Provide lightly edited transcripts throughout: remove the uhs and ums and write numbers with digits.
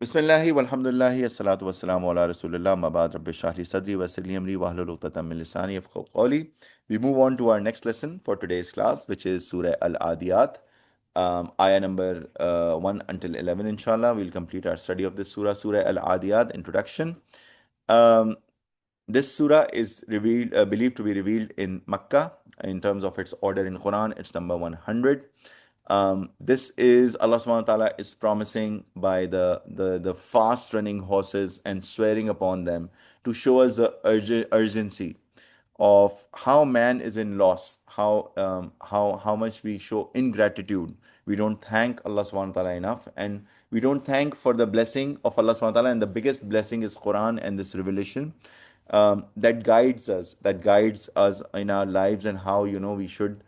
Bismillahi walhamdulillahi assalatu wassalamu ala rasulillah mabad rabbi shahli sadri wa yassir li amri wahlul uqdatam min lisani yafqahu qawli. We move on to our next lesson for today's class, which is Surah Al-Adiyat, ayah number 1 until 11, inshallah. We'll complete our study of this surah, Surah Al-Adiyat, introduction. Um, this surah is believed to be revealed in Makkah. In terms of its order in Quran, it's number 100. This is Allah SWT is promising by the fast running horses and swearing upon them to show us the urgency of how man is in loss, how much we show ingratitude. We don't thank Allah SWT enough, and we don't thank for the blessing of Allah SWT. And the biggest blessing is Quran and this revelation that guides us in our lives, and how we should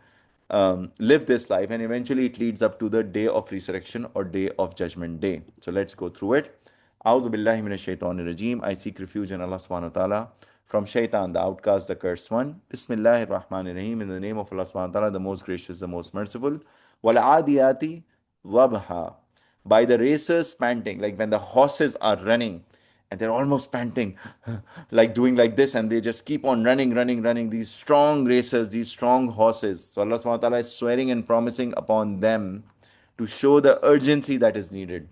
live this life, and eventually it leads up to the day of resurrection or day of judgment day. So let's go through it. A'udhu billahi minash shaitanir rajim. I seek refuge in Allah subhanahu wa ta'ala from shaitan, the outcast, the cursed one. Bismillahir rahmanir rahim. In the name of Allah subhanahu wa ta'ala, the most gracious, the most merciful. Wal adiyati zabha. By the racers panting, like when the horses are running and they're almost panting, like doing like this, and they just keep on running. These strong racers, these strong horses. So Allah subhanahu wa ta'ala is swearing and promising upon them to show the urgency that is needed.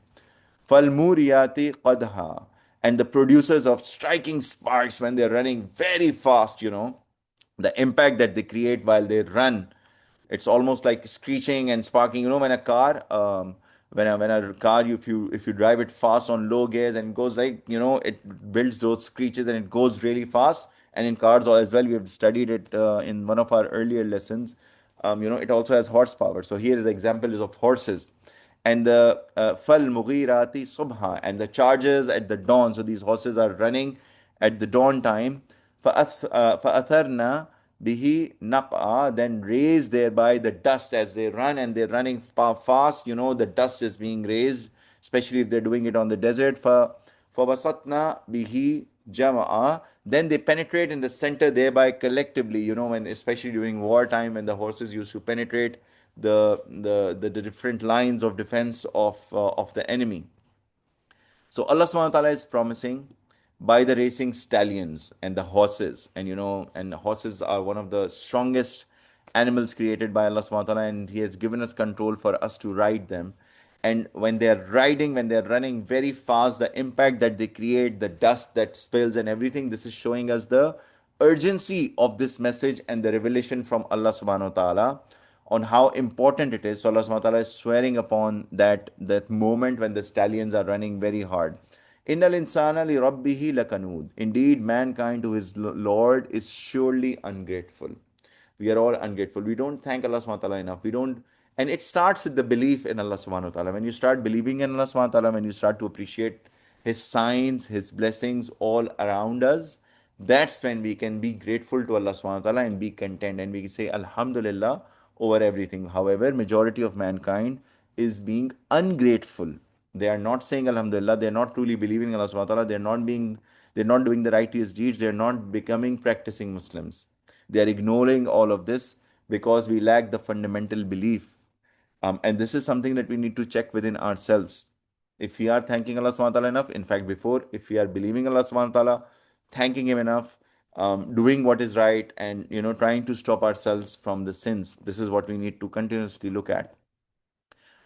Falmuriyati qadha. And the producers of striking sparks when they're running very fast, the impact that they create while they run, it's almost like screeching and sparking. When a car, when a car, if you drive it fast on low gears, and it goes like, it builds those screeches and it goes really fast. And in cars as well, we have studied it in one of our earlier lessons. It also has horsepower. So here the example is of horses. And the fal mughirati subha, and the chargers at the dawn. So these horses are running at the dawn time. فَأَثَرْنَا bihi naq'a, then raise thereby the dust as they run, and they're running fast. The dust is being raised, especially if they're doing it on the desert. فَوَسَطْنَا bihi jama'a, then they penetrate in the center thereby collectively. When, especially during wartime, when the horses used to penetrate the different lines of defense of the enemy. So Allah subhanahu wa ta'ala is promising by the racing stallions and the horses. And horses are one of the strongest animals created by Allah subhanahu wa ta'ala, and He has given us control for us to ride them. And when they're running very fast, the impact that they create, the dust that spills and everything, this is showing us the urgency of this message and the revelation from Allah subhanahu wa ta'ala on how important it is. So Allah subhanahu wa ta'ala is swearing upon that moment when the stallions are running very hard. Innal insana li rabbihi lakanud. Indeed, mankind to his Lord is surely ungrateful. We are all ungrateful. We don't thank Allah subhanahu wa ta'ala enough. We don't, and it starts with the belief in Allah subhanahu wa ta'ala. When you start believing in Allah subhanahu wa ta'ala, when you start to appreciate His signs, His blessings all around us, that's when we can be grateful to Allah subhanahu wa ta'ala and be content, and we can say Alhamdulillah over everything. However, majority of mankind is being ungrateful. They are not saying Alhamdulillah, they're not truly believing in Allah subhanahu wa ta'ala, they're not doing the righteous deeds, they're not becoming practicing Muslims. They are ignoring all of this because we lack the fundamental belief. And this is something that we need to check within ourselves. If we are thanking Allah subhanahu wa ta'ala enough, in fact, before, if we are believing Allah subhanahu wa ta'ala, thanking Him enough, doing what is right, and trying to stop ourselves from the sins. This is what we need to continuously look at.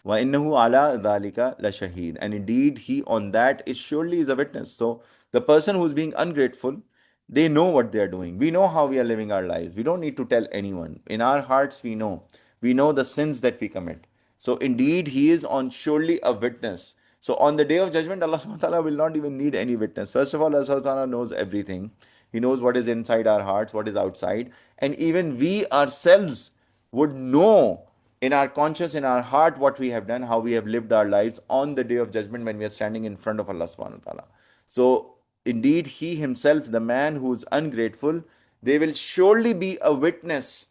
وَإِنَّهُ عَلَى ذَلِكَ لَشَهِيدٌ. And indeed, He on that is surely is a witness. So the person who's being ungrateful, they know what they are doing. We know how we are living our lives. We don't need to tell anyone. In our hearts, we know. We know the sins that we commit. So indeed, He is on surely a witness. So on the day of judgment, Allah subhanahu wa ta'ala will not even need any witness. First of all, Allah subhanahu wa ta'ala knows everything. He knows what is inside our hearts, what is outside. And even we ourselves would know in our conscious, in our heart, what we have done, how we have lived our lives on the day of judgment when we are standing in front of Allah subhanahu wa ta'ala. So indeed, He Himself, the man who is ungrateful, they will surely be a witness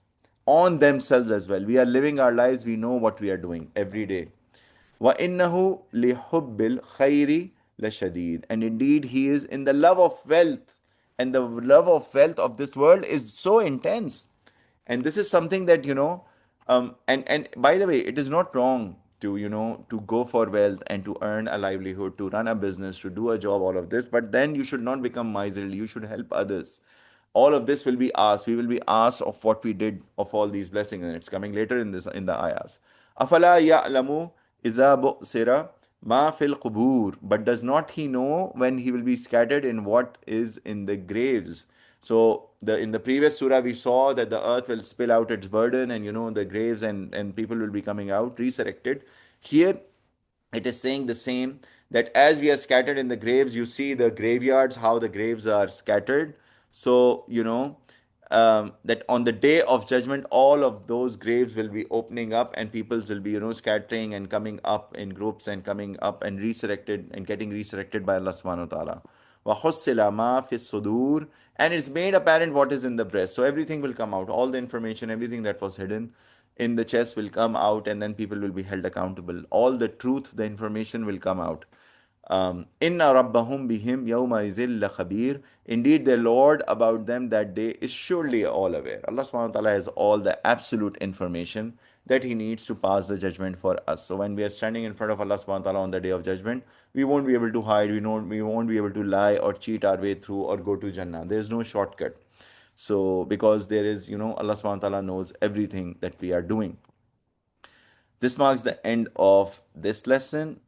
on themselves as well. We are living our lives, we know what we are doing every day. وَإِنَّهُ لِحُبِّ الْخَيْرِ لَشَدِيدٌ. And indeed, He is in the love of wealth. And the love of wealth of this world is so intense. And this is something that, and by the way, it is not wrong to go for wealth and to earn a livelihood, to run a business, to do a job, all of this. But then you should not become miserly. You should help others. All of this will be asked. We will be asked of what we did of all these blessings, and it's coming later in the ayahs. Afala ya'lamu iza bu'sira ma fil qubur. But does not he know when he will be scattered in what is in the graves? So in the previous surah we saw that the earth will spill out its burden, and the graves, and people will be coming out resurrected. Here it is saying the same, that as we are scattered in the graves, you see the graveyards, how the graves are scattered. So that on the day of judgment, all of those graves will be opening up, and peoples will be scattering and coming up in groups, and coming up and resurrected and getting resurrected by Allah subhanahu wa ta'ala. وَحُصِّلَ مَا فِي الصُّدُورِ. And it's made apparent what is in the breast. So everything will come out. All the information, everything that was hidden in the chest will come out, and then people will be held accountable. All the truth, the information will come out. Inna rabbahum bihim yawma izil khabir. Indeed, their Lord about them that day is surely all aware. Allah subhanahu wa ta'ala has all the absolute information that He needs to pass the judgment for us. So when we are standing in front of Allah subhanahu wa ta'ala on the day of judgment, we won't be able to hide, we won't be able to lie or cheat our way through or go to Jannah. There is no shortcut. So because there is, Allah subhanahu wa ta'ala knows everything that we are doing. This marks the end of this lesson.